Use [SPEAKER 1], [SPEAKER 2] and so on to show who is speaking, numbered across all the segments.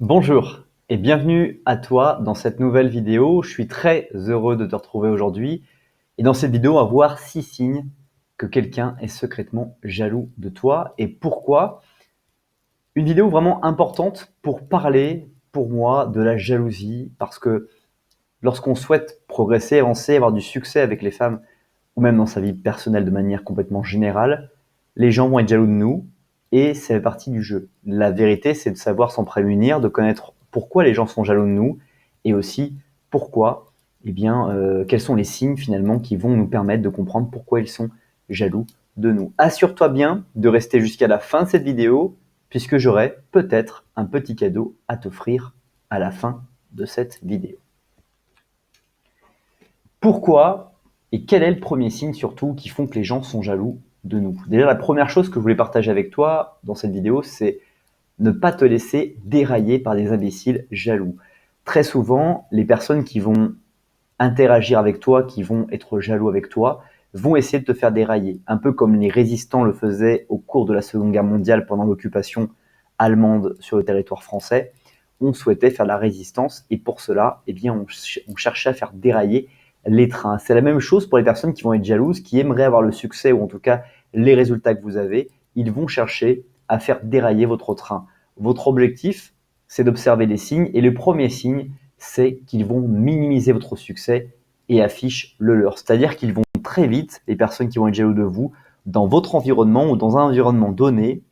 [SPEAKER 1] Bonjour et bienvenue à toi dans cette nouvelle vidéo. Je suis très heureux de te retrouver aujourd'hui. Et dans cette vidéo, on va voir 6 signes que quelqu'un est secrètement jaloux de toi et pourquoi. Une vidéo vraiment importante pour parler, pour moi, de la jalousie parce que lorsqu'on souhaite progresser, avancer, avoir du succès avec les femmes ou même dans sa vie personnelle de manière complètement générale, les gens vont être jaloux de nous et ça fait partie du jeu. La vérité, c'est de savoir s'en prémunir, de connaître pourquoi les gens sont jaloux de nous et aussi pourquoi, quels sont les signes finalement qui vont nous permettre de comprendre pourquoi ils sont jaloux de nous. Assure-toi bien de rester jusqu'à la fin de cette vidéo puisque j'aurai peut-être un petit cadeau à t'offrir à la fin de cette vidéo. Pourquoi et quel est le premier signe surtout qui font que les gens sont jaloux de nous? Déjà, la première chose que je voulais partager avec toi dans cette vidéo, c'est ne pas te laisser dérailler par des imbéciles jaloux. Très souvent, les personnes qui vont interagir avec toi, qui vont être jaloux avec toi, vont essayer de te faire dérailler. Un peu comme les résistants le faisaient au cours de la Seconde Guerre mondiale pendant l'occupation allemande sur le territoire français. On souhaitait faire la résistance et pour cela, on cherchait à faire dérailler les trains. C'est la même chose pour les personnes qui vont être jalouses, qui aimeraient avoir le succès ou en tout cas les résultats que vous avez. Ils vont chercher à faire dérailler votre train. Votre objectif, c'est d'observer les signes et le premier signe, c'est qu'ils vont minimiser votre succès et affichent le leur. C'est-à-dire qu'ils vont très vite, les personnes qui vont être jaloux de vous, dans votre environnement ou dans un environnement donné,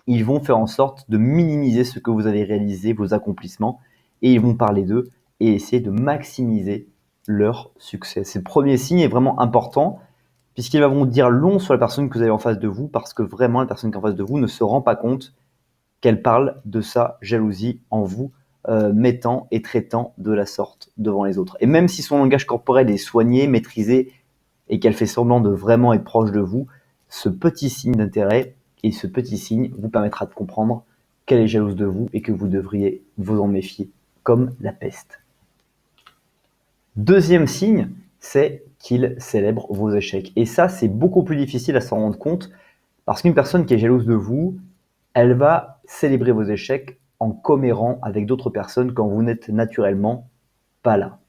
[SPEAKER 1] ils vont faire en sorte de minimiser ce que vous avez réalisé, vos accomplissements, et ils vont parler d'eux et essayer de maximiser leur succès. Ce premier signe est vraiment important puisqu'ils vont dire long sur la personne que vous avez en face de vous parce que vraiment la personne qui est en face de vous ne se rend pas compte qu'elle parle de sa jalousie en vous, mettant et traitant de la sorte devant les autres. Et même si son langage corporel est soigné, maîtrisé et qu'elle fait semblant de vraiment être proche de vous, ce petit signe d'intérêt et ce petit signe vous permettra de comprendre qu'elle est jalouse de vous et que vous devriez vous en méfier comme la peste. Deuxième signe, c'est qu'il célèbre vos échecs. Et ça, c'est beaucoup plus difficile à s'en rendre compte parce qu'une personne qui est jalouse de vous, elle va célébrer vos échecs en commérant avec d'autres personnes quand vous n'êtes naturellement pas là.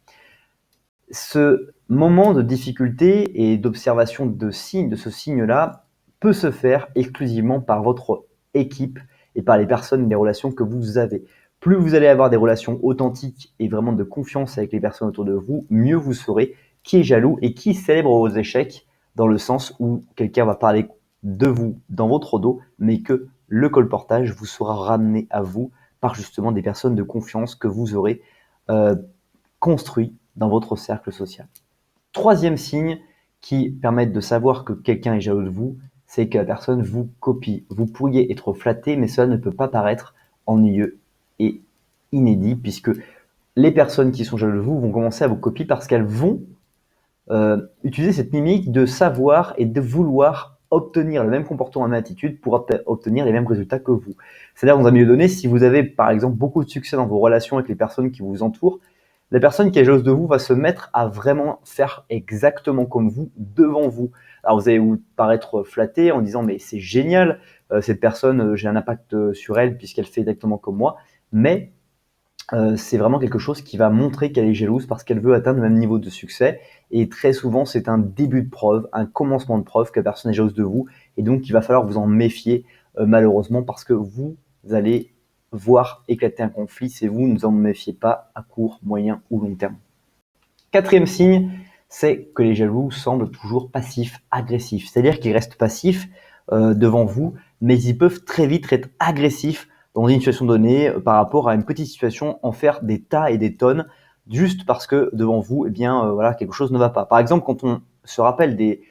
[SPEAKER 1] Ce moment de difficulté et d'observation de ce signe-là, peut se faire exclusivement par votre équipe et par les personnes et les relations que vous avez. Plus vous allez avoir des relations authentiques et vraiment de confiance avec les personnes autour de vous, mieux vous saurez qui est jaloux et qui célèbre vos échecs, dans le sens où quelqu'un va parler de vous dans votre dos, mais que le colportage vous sera ramené à vous par justement des personnes de confiance que vous aurez construit dans votre cercle social. Troisième signe qui permet de savoir que quelqu'un est jaloux de vous, c'est que la personne vous copie. Vous pourriez être flatté, mais cela ne peut pas paraître ennuyeux et inédit, puisque les personnes qui sont jalouses de vous vont commencer à vous copier parce qu'elles vont utiliser cette mimique de savoir et de vouloir obtenir le même comportement, la même attitude pour obtenir les mêmes résultats que vous. C'est-à-dire, dans un milieu donné, si vous avez par exemple beaucoup de succès dans vos relations avec les personnes qui vous entourent, la personne qui est jalouse de vous va se mettre à vraiment faire exactement comme vous, devant vous. Alors vous allez vous paraître flatté en disant mais c'est génial, cette personne, j'ai un impact sur elle puisqu'elle fait exactement comme moi, mais c'est vraiment quelque chose qui va montrer qu'elle est jalouse parce qu'elle veut atteindre le même niveau de succès. Et très souvent, c'est un début de preuve, un commencement de preuve que la personne est jalouse de vous. Et donc, il va falloir vous en méfier, malheureusement, parce que vous allez voir éclater un conflit si vous ne vous en méfiez pas à court, moyen ou long terme. Quatrième signe, c'est que les jaloux semblent toujours passifs, agressifs. C'est-à-dire qu'ils restent passifs devant vous, mais ils peuvent très vite être agressifs dans une situation donnée par rapport à une petite situation, en faire des tas et des tonnes, juste parce que devant vous, voilà, quelque chose ne va pas. Par exemple, quand on se rappelle des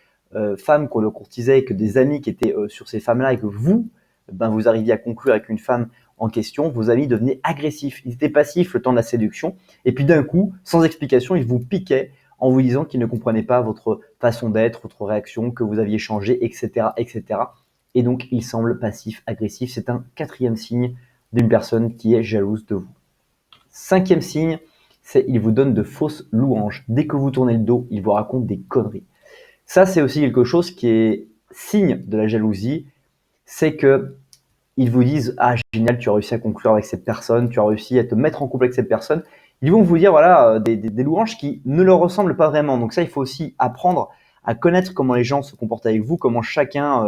[SPEAKER 1] femmes qu'on le courtisait et que des amis qui étaient sur ces femmes-là et que vous, vous arriviez à conclure avec une femme en question, vos amis devenaient agressifs. Ils étaient passifs le temps de la séduction et puis d'un coup, sans explication, ils vous piquaient en vous disant qu'ils ne comprenaient pas votre façon d'être, votre réaction, que vous aviez changé, etc., etc. Et donc, il semble passif, agressif. C'est un quatrième signe d'une personne qui est jalouse de vous. Cinquième signe, c'est qu'il vous donne de fausses louanges. Dès que vous tournez le dos, il vous raconte des conneries. Ça, c'est aussi quelque chose qui est signe de la jalousie. C'est que ils vous disent « Ah, génial, tu as réussi à conclure avec cette personne, tu as réussi à te mettre en couple avec cette personne », ils vont vous dire voilà, des louanges qui ne leur ressemblent pas vraiment. Donc ça, il faut aussi apprendre à connaître comment les gens se comportent avec vous, comment chacun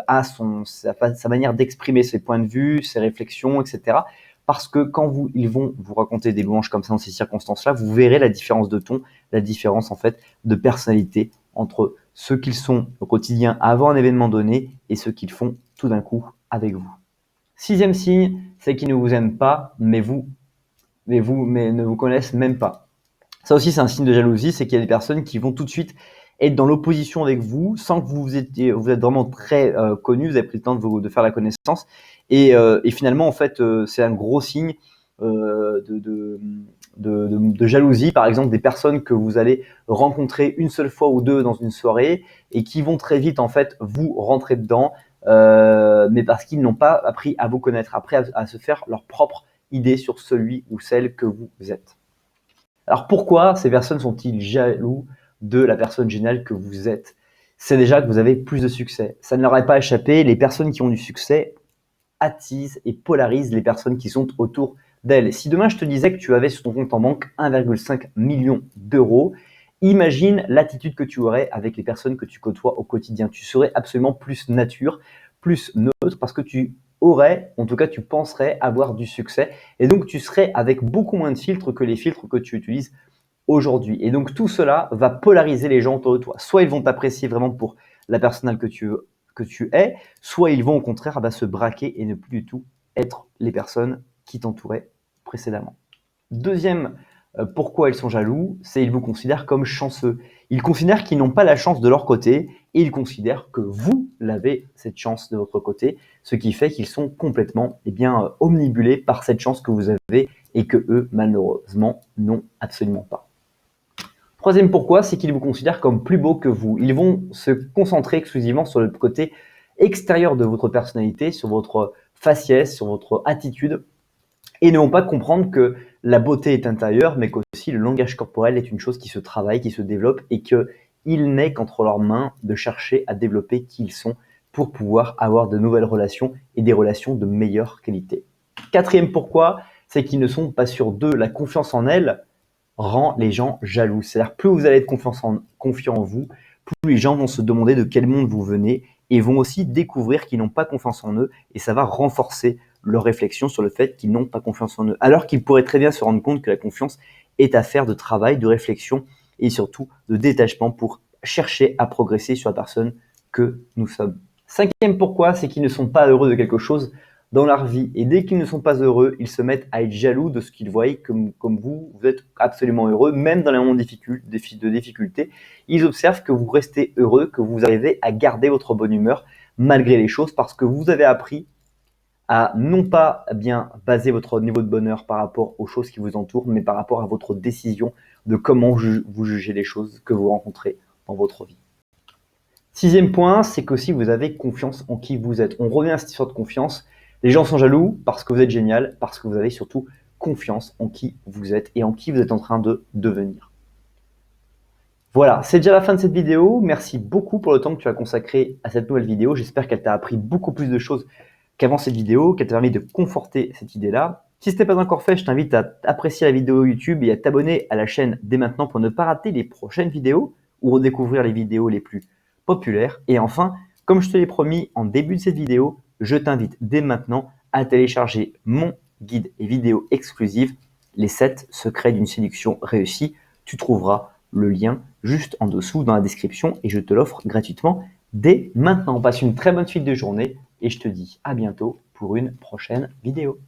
[SPEAKER 1] a sa manière d'exprimer ses points de vue, ses réflexions, etc. Parce que quand ils vont vous raconter des louanges comme ça dans ces circonstances-là, vous verrez la différence de ton, la différence en fait de personnalité entre ceux qu'ils sont au quotidien avant un événement donné et ceux qu'ils font tout d'un coup avec vous. 6e signe, c'est qu'ils ne vous aiment pas, mais ne vous connaissent même pas. Ça aussi, c'est un signe de jalousie, c'est qu'il y a des personnes qui vont tout de suite être dans l'opposition avec vous sans que vous êtes vraiment très connu, vous avez pris le temps de faire la connaissance. Et finalement, en fait, c'est un gros signe de jalousie. Par exemple, des personnes que vous allez rencontrer une seule fois ou deux dans une soirée et qui vont très vite, en fait, vous rentrer dedans, mais parce qu'ils n'ont pas appris à vous connaître, appris à se faire leur propre idée sur celui ou celle que vous êtes. Alors pourquoi ces personnes sont-ils jaloux de la personne géniale que vous êtes? C'est déjà que vous avez plus de succès. Ça ne leur est pas échappé, les personnes qui ont du succès attisent et polarisent les personnes qui sont autour d'elles. Si demain je te disais que tu avais sur ton compte en banque 1,5 million d'euros, imagine l'attitude que tu aurais avec les personnes que tu côtoies au quotidien. Tu serais absolument plus nature, plus neutre, parce que tu aurais, en tout cas tu penserais avoir du succès, et donc tu serais avec beaucoup moins de filtres que les filtres que tu utilises aujourd'hui. Et donc tout cela va polariser les gens autour de toi. Soit ils vont t'apprécier vraiment pour la personnalité que tu es, soit ils vont au contraire se braquer et ne plus du tout être les personnes qui t'entouraient précédemment. Deuxième, pourquoi ils sont jaloux, c'est qu'ils vous considèrent comme chanceux. Ils considèrent qu'ils n'ont pas la chance de leur côté et ils considèrent que vous l'avez, cette chance de votre côté, ce qui fait qu'ils sont complètement omnibulés par cette chance que vous avez et que eux, malheureusement, n'ont absolument pas. Troisième pourquoi, c'est qu'ils vous considèrent comme plus beau que vous. Ils vont se concentrer exclusivement sur le côté extérieur de votre personnalité, sur votre faciès, sur votre attitude, et ne vont pas comprendre que la beauté est intérieure, mais qu'aussi le langage corporel est une chose qui se travaille, qui se développe, et qu'il n'est qu'entre leurs mains de chercher à développer qui ils sont pour pouvoir avoir de nouvelles relations et des relations de meilleure qualité. Quatrième pourquoi, c'est qu'ils ne sont pas sûrs d'eux. La confiance en elles rend les gens jaloux. C'est-à-dire plus vous allez être confiant en vous, plus les gens vont se demander de quel monde vous venez et vont aussi découvrir qu'ils n'ont pas confiance en eux et ça va renforcer leur réflexion sur le fait qu'ils n'ont pas confiance en eux. Alors qu'ils pourraient très bien se rendre compte que la confiance est affaire de travail, de réflexion et surtout de détachement pour chercher à progresser sur la personne que nous sommes. Cinquième pourquoi, c'est qu'ils ne sont pas heureux de quelque chose dans leur vie. Et dès qu'ils ne sont pas heureux, ils se mettent à être jaloux de ce qu'ils voient comme vous êtes absolument heureux, même dans les moments de difficulté. Ils observent que vous restez heureux, que vous arrivez à garder votre bonne humeur malgré les choses parce que vous avez appris à non pas baser votre niveau de bonheur par rapport aux choses qui vous entourent, mais par rapport à votre décision de comment vous jugez les choses que vous rencontrez dans votre vie. Sixième point, c'est qu'aussi vous avez confiance en qui vous êtes. On revient à cette histoire de confiance. Les gens sont jaloux parce que vous êtes génial, parce que vous avez surtout confiance en qui vous êtes et en qui vous êtes en train de devenir. Voilà, c'est déjà la fin de cette vidéo. Merci beaucoup pour le temps que tu as consacré à cette nouvelle vidéo. J'espère qu'elle t'a appris beaucoup plus de choses qu'avant cette vidéo, qu'elle t'a permis de conforter cette idée-là. Si ce n'est pas encore fait, je t'invite à apprécier la vidéo YouTube et à t'abonner à la chaîne dès maintenant pour ne pas rater les prochaines vidéos ou redécouvrir les vidéos les plus populaires. Et enfin, comme je te l'ai promis en début de cette vidéo, je t'invite dès maintenant à télécharger mon guide et vidéo exclusive, les 7 secrets d'une séduction réussie. Tu trouveras le lien juste en dessous dans la description et je te l'offre gratuitement dès maintenant. Passe une très bonne suite de journée et je te dis à bientôt pour une prochaine vidéo.